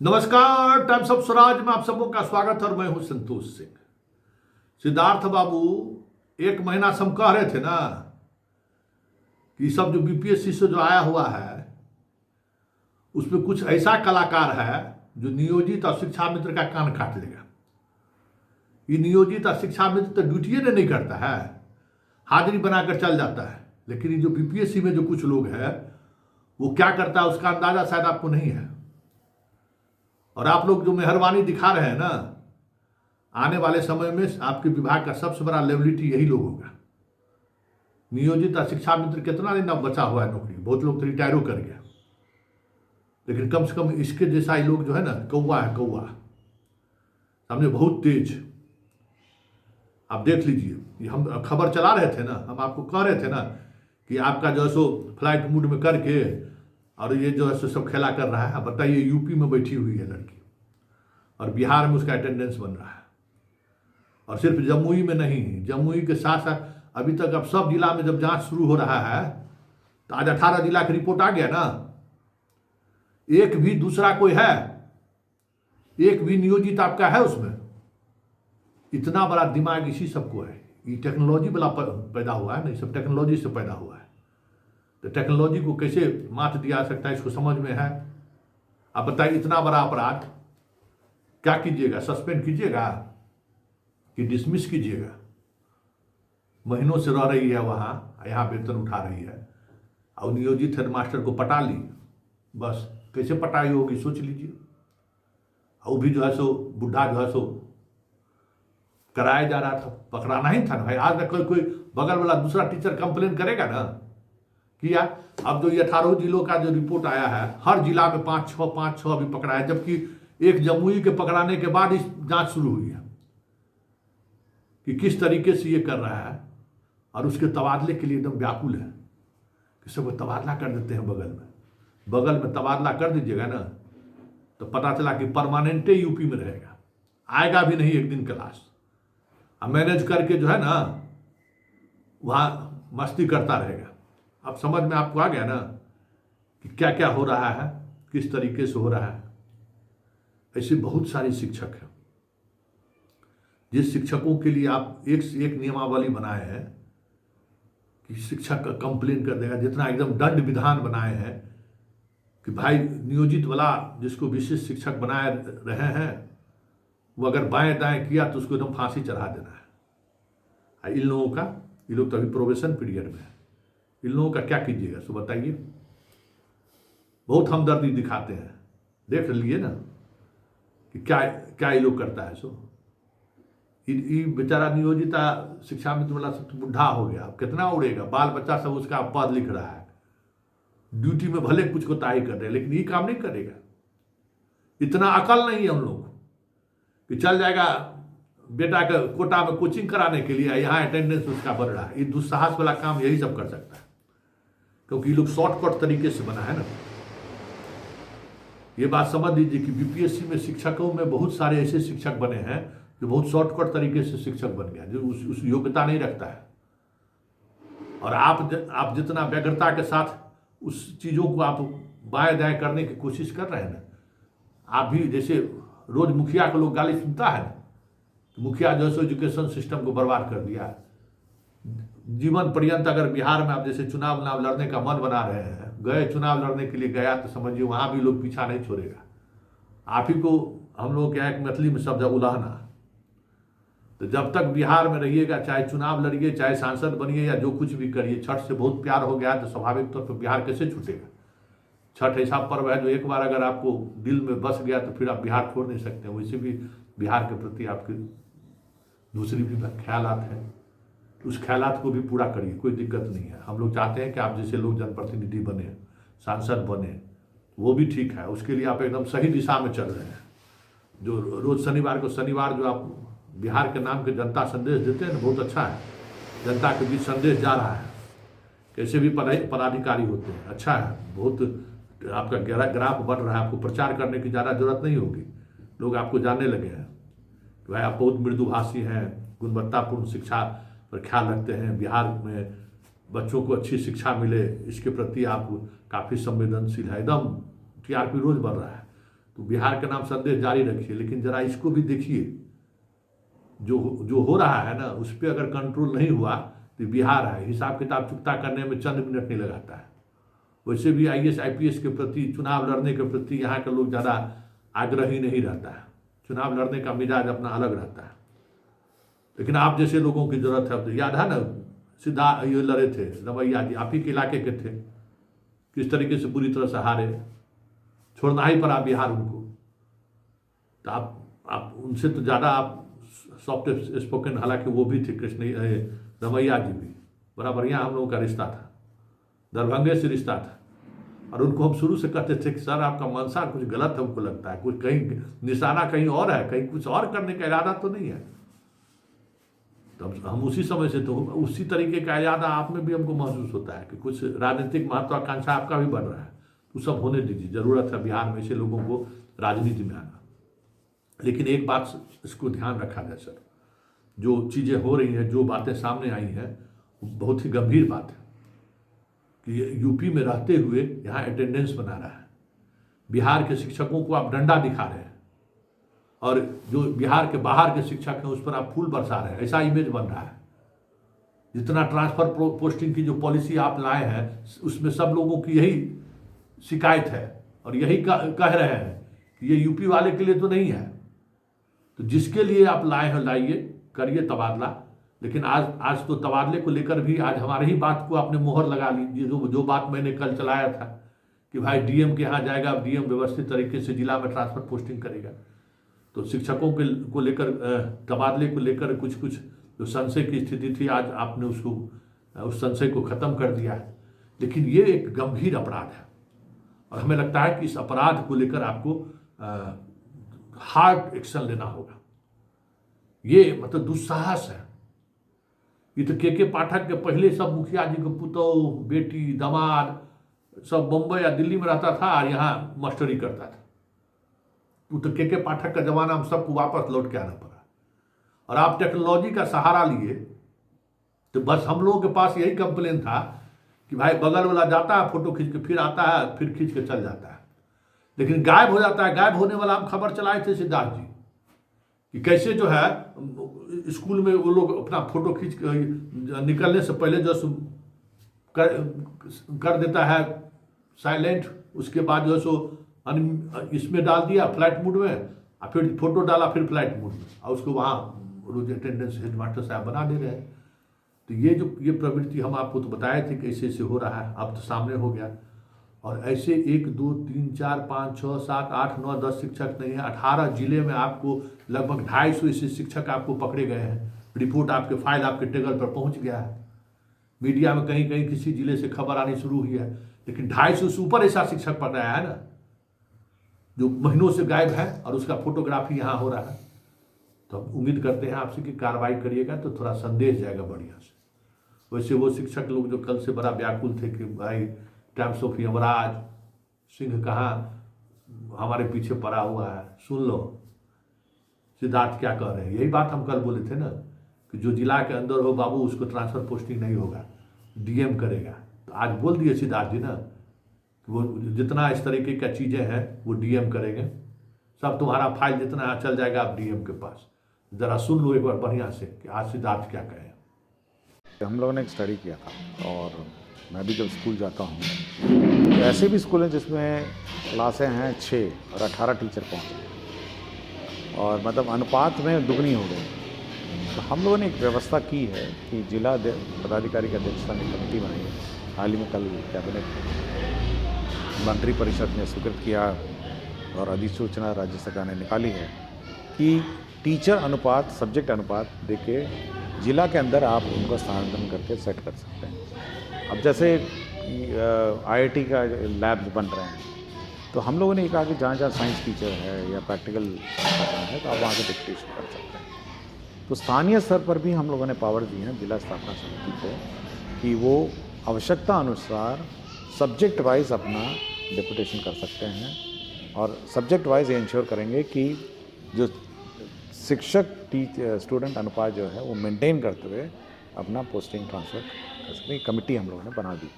नमस्कार। Times of Swaraj में आप सबों का स्वागत है और मैं हूं संतोष सिंह। सिद्धार्थ बाबू, एक महीना से हम कह रहे थे ना कि सब जो बीपीएससी से जो आया हुआ है उसमें कुछ ऐसा कलाकार है जो नियोजित और शिक्षा मित्र का कान काट लेगा। ये नियोजित और शिक्षा मित्र तो ड्यूटी नहीं करता है, हाजिरी बनाकर चल जाता है। लेकिन ये जो बीपीएससी में जो कुछ लोग हैं वो क्या करता है उसका अंदाजा शायद आपको नहीं है। और आप लोग जो मेहरबानी दिखा रहे हैं ना, आने वाले समय में आपके विभाग का सबसे बड़ा लेवलिटी यही लोग होगा। नियोजित और शिक्षा मित्र कितना दिन अब बचा हुआ है नौकरी, बहुत लोग तो रिटायरो कर गया, लेकिन कम से कम इसके जैसा ये लोग जो है ना, कौवा है कौवा, समझे, बहुत तेज। आप देख लीजिए, ये हम खबर चला रहे थे ना, हम आपको कह रहे थे ना कि आपका जो है सो फ्लाइट मूड में करके और ये जो है सो सब खेला कर रहा है। बताइए, यूपी में बैठी हुई है लड़की और बिहार में उसका अटेंडेंस बन रहा है। और सिर्फ जमुई में नहीं, जमुई के साथ साथ अभी तक अब सब जिला में जब जांच शुरू हो रहा है तो आज 18 जिला की रिपोर्ट आ गया ना। एक भी दूसरा कोई है, एक भी नियोजित आपका है उसमें? इतना बड़ा दिमाग इसी सबको है। ये टेक्नोलॉजी वाला पैदा हुआ है, नहीं सब टेक्नोलॉजी से पैदा हुआ है। तो टेक्नोलॉजी को कैसे मात दिया जा सकता है, इसको समझ में है। आप बताइए, इतना बड़ा अपराध क्या कीजिएगा? सस्पेंड कीजिएगा कि डिसमिस कीजिएगा? महीनों से रह रही है वहां, यहाँ वेतन उठा रही है और नियोजित हेडमास्टर को पटा ली। बस कैसे पटाई होगी सोच लीजिए। और भी जो है सो बुढ़ा जो है सो कराया जा रहा था, पकड़ाना ही था ना भाई। आज तक कोई बगल वाला दूसरा टीचर कंप्लेन करेगा ना किया। अब जो ये 18 जिलों का जो रिपोर्ट आया है, हर जिला में 5-6 अभी पकड़ा है, जबकि एक जमुई के पकड़ाने के बाद इस जांच शुरू हुई है कि किस तरीके से ये कर रहा है। और उसके तबादले के लिए एकदम व्याकुल है कि सबको तबादला कर देते हैं बगल में तबादला कर दीजिएगा ना तो पता चला कि परमानेंट यूपी में रहेगा, आएगा भी नहीं एक दिन क्लास। अब मैनेज करके जो है ना वहां मस्ती करता रहेगा। अब समझ में आपको आ गया ना कि क्या क्या हो रहा है, किस तरीके से हो रहा है। ऐसे बहुत सारे शिक्षक हैं जिस शिक्षकों के लिए आप एक से एक नियमावली बनाए हैं कि शिक्षक का कंप्लेन कर देगा, जितना एकदम दंड विधान बनाए हैं कि भाई नियोजित वाला जिसको विशेष शिक्षक बनाए रहे हैं वो अगर बाएं दाएं किया तो उसको एकदम फांसी चढ़ा देना है। इन लोगों का, ये लोग तो अभी प्रोबेशन पीरियड में है, इन लोगों का क्या कीजिएगा सो बताइए। बहुत हमदर्दी दिखाते हैं, देख लिए ना कि क्या क्या ये लोग करता है। सो ये बेचारा नियोजिता शिक्षा मित्र वाला सब बुढ़ा हो गया, अब कितना उड़ेगा। बाल बच्चा सब उसका पद लिख रहा है, ड्यूटी में भले कुछ कोताही कर रहे हैं लेकिन ये काम नहीं करेगा। इतना अकल नहीं है हम लोग कि चल जाएगा बेटा के कोटा में कोचिंग कराने के लिए, यहाँ अटेंडेंस उसका बढ़ रहा है। ये दुस्साहस वाला काम यही सब कर सकता है क्योंकि ये लोग शॉर्टकट तरीके से बना है ना। ये बात समझ लीजिए कि बीपीएससी में शिक्षकों में बहुत सारे ऐसे शिक्षक बने हैं जो बहुत शॉर्टकट तरीके से शिक्षक बन गया, जो उस योग्यता नहीं रखता है। और आप जितना व्यग्रता के साथ उस चीज़ों को आप बाएं दाएं करने की कोशिश कर रहे हैं ना, आप भी जैसे रोज मुखिया को लोग गाली सुनता है तो मुखिया जो है एजुकेशन सिस्टम को बर्बाद कर दिया। जीवन पर्यंत अगर बिहार में आप जैसे चुनाव लड़ने का मन बना रहे हैं, गए चुनाव लड़ने के लिए गया तो समझिए वहां भी लोग पीछा नहीं छोड़ेगा। आप ही को हम लोग क्या है मैथिली में शब्द उलाहना। तो जब तक बिहार में रहिएगा, चाहे चुनाव लड़िए, चाहे सांसद बनिए या जो कुछ भी करिए, छठ से बहुत प्यार हो गया तो स्वाभाविक तौर पर बिहार कैसे छूटेगा। छठ ऐसा पर्व है जो एक बार अगर आपको दिल में बस गया तो फिर आप बिहार छोड़ नहीं सकते। वैसे भी बिहार के प्रति आपके दूसरी भी ख्यालात हैं, उस ख्यालात को भी पूरा करिए, कोई दिक्कत नहीं है। हम लोग चाहते हैं कि आप जैसे लोग जनप्रतिनिधि बने, सांसद बने, वो भी ठीक है। उसके लिए आप एकदम सही दिशा में चल रहे हैं। जो रोज शनिवार जो आप बिहार के नाम के जनता संदेश देते हैं, बहुत अच्छा है। जनता के बीच संदेश जा रहा है, कैसे भी पदाधिकारी होते हैं, अच्छा है। बहुत आपका ग्राफ बढ़ रहा है, आपको प्रचार करने की ज़्यादा जरूरत नहीं होगी। लोग आपको जानने लगे हैं कि भाई आप बहुत मृदुभाषी हैं, गुणवत्तापूर्ण शिक्षा पर ख्याल रखते हैं, बिहार में बच्चों को अच्छी शिक्षा मिले इसके प्रति आप काफ़ी संवेदनशील है। एकदम टीआरपी रोज बढ़ रहा है। तो बिहार के नाम संदेश जारी रखिए, लेकिन जरा इसको भी देखिए, जो हो रहा है ना उस पर अगर कंट्रोल नहीं हुआ तो बिहार है हिसाब किताब चुकता करने में चंद मिनट नहीं लगाता है। वैसे भी IAS IPS के प्रति, चुनाव लड़ने के प्रति यहाँ के लोग ज़्यादा आग्रही नहीं रहता है। चुनाव लड़ने का मिजाज अपना अलग रहता है, लेकिन आप जैसे लोगों की जरूरत है। तो याद है ना, सीधा ये लड़े थे रमैया जी, आप ही के इलाके के थे, किस तरीके से पूरी तरह से हारे, छोड़ना ही पड़ा बिहार उनको। तो आप उनसे तो ज़्यादा आप सॉफ्ट स्पोकन, हालांकि वो भी थे कृष्ण रमैया जी भी, बड़ा बढ़िया हम लोगों का रिश्ता था, दरभंगे से रिश्ता था। और उनको हम शुरू से कहते थे कि सर आपका मंशा कुछ गलत हमको लगता है, कुछ कहीं निशाना कहीं और है, कहीं कुछ और करने का इरादा तो नहीं है। तब हम उसी समय से, तो उसी तरीके का इरादा आप में भी हमको महसूस होता है कि कुछ राजनीतिक महत्वाकांक्षा आपका भी बढ़ रहा है। तो सब होने दीजिए, ज़रूरत है बिहार में ऐसे लोगों को राजनीति में आना। लेकिन एक बात इसको ध्यान रखा जाए सर, जो चीज़ें हो रही हैं, जो बातें सामने आई हैं, बहुत ही गंभीर बात है कि यूपी में रहते हुए यहाँ अटेंडेंस बना रहा है, बिहार के शिक्षकों को आप डंडा दिखा रहे हैं, और जो बिहार के बाहर के शिक्षक हैं उस पर आप फूल बरसा रहे हैं, ऐसा इमेज बन रहा है। जितना ट्रांसफर पोस्टिंग की जो पॉलिसी आप लाए हैं उसमें सब लोगों की यही शिकायत है और यही कह रहे हैं कि ये यूपी वाले के लिए तो नहीं है। तो जिसके लिए आप लाए हैं लाइए, करिए तबादला। लेकिन आज तो तबादले को लेकर भी आज हमारे ही बात को आपने मोहर लगा ली। जो बात मैंने कल चलाया था कि भाई DM के यहाँ जाएगा, अब DM व्यवस्थित तरीके से जिला में ट्रांसफर पोस्टिंग करेगा। तो शिक्षकों को लेकर तबादले को लेकर कुछ जो संशय की स्थिति थी, आज आपने उस संशय को खत्म कर दिया है। लेकिन ये एक गंभीर अपराध है और हमें लगता है कि इस अपराध को लेकर आपको हार्ड एक्शन लेना होगा। ये मतलब दुस्साहस है। ये तो के पाठक के पहले सब मुखिया जी के पुतौह, बेटी, दामाद सब बम्बई या दिल्ली में रहता था और यहाँ मास्टरी करता था। तो के पाठक का जमाना हम सबको वापस लौट के आना पड़ा। और आप टेक्नोलॉजी का सहारा लिए तो बस हम लोगों के पास यही कंप्लेन था कि भाई बगल वाला जाता है फोटो खींच के, फिर आता है, फिर खींच के चल जाता है, लेकिन गायब हो जाता है। गायब होने वाला हम खबर चलाए थे सिद्धार्थ जी कि कैसे जो है स्कूल में वो लोग अपना फोटो खींच निकलने से पहले जो कर देता है साइलेंट, उसके बाद जो है सो इसमें डाल दिया फ्लाइट मोड में, और फिर फोटो डाला फिर फ्लाइट मोड में, और उसको वहाँ रोज अटेंडेंस हेडमास्टर साहब बना दे रहे हैं। तो ये प्रवृत्ति हम आपको तो बताए थे कि ऐसे हो रहा है, अब तो सामने हो गया। और ऐसे 1 2 3 4 5 6 7 8 9 10 शिक्षक नहीं है, 18 जिले में आपको लगभग 250 ऐसे शिक्षक आपको पकड़े गए हैं। रिपोर्ट आपके फाइल आपके टेबल पर पहुंच गया है। मीडिया में कहीं कहीं किसी जिले से खबर आनी शुरू हुई है, लेकिन 250 से ऊपर ऐसा शिक्षक पकड़ाया है ना जो महीनों से गायब है और उसका फोटोग्राफी यहाँ हो रहा है। तो हम उम्मीद करते हैं आपसे कि कार्रवाई करिएगा तो थोड़ा संदेश जाएगा बढ़िया से। वैसे वो शिक्षक लोग जो कल से बड़ा व्याकुल थे कि भाई टाइम्स ऑफ यमराज सिंह कहाँ हमारे पीछे पड़ा हुआ है, सुन लो सिद्धार्थ क्या कह रहे हैं। यही बात हम कल बोले थे ना कि जो जिला के अंदर हो बाबू उसको ट्रांसफर पोस्टिंग नहीं होगा, DM करेगा। तो आज बोल दिए सिद्धार्थ जी ना कि वो जितना इस तरीके का चीज़ें हैं वो DM करेंगे। सब तुम्हारा फाइल जितना चल जाएगा आप DM के पास। ज़रा सुन लो एक बार बढ़िया से कि आज सिद्धार्थ क्या कहें। हम लोगों ने एक स्टडी किया था और मैं भी जब स्कूल जाता हूँ तो ऐसे भी स्कूल हैं जिसमें क्लासें हैं 6 और 18 टीचर पहुँचे और मतलब अनुपात में दुगनी हो गई। तो हम लोगों ने एक व्यवस्था की है कि जिला पदाधिकारी की अध्यक्षता में कमेटी बनाई है। हाल ही में कल कैबिनेट मंत्री परिषद ने स्वीकृत किया और अधिसूचना राज्य सरकार ने निकाली है कि टीचर अनुपात, सब्जेक्ट अनुपात देके जिला के अंदर आप उनका स्थानांतरण करके सेट कर सकते हैं। अब जैसे IIT का लैब्स बन रहे हैं तो हम लोगों ने ये कहा कि जहाँ जहाँ साइंस टीचर है या प्रैक्टिकल करना है तो आप वहाँ से डिप्यूटेशन कर सकते हैं। तो स्थानीय स्तर पर भी हम लोगों ने पावर दी है जिला स्थापना समिति को कि वो आवश्यकता अनुसार सब्जेक्ट वाइज अपना डिप्यूटेशन कर सकते हैं और सब्जेक्ट वाइज ये इंश्योर करेंगे कि जो शिक्षक स्टूडेंट अनुपात जो है वो मेंटेन करते हुए अपना पोस्टिंग ट्रांसफ़र कर सकते हैं। कमेटी हम लोगों ने बना दी।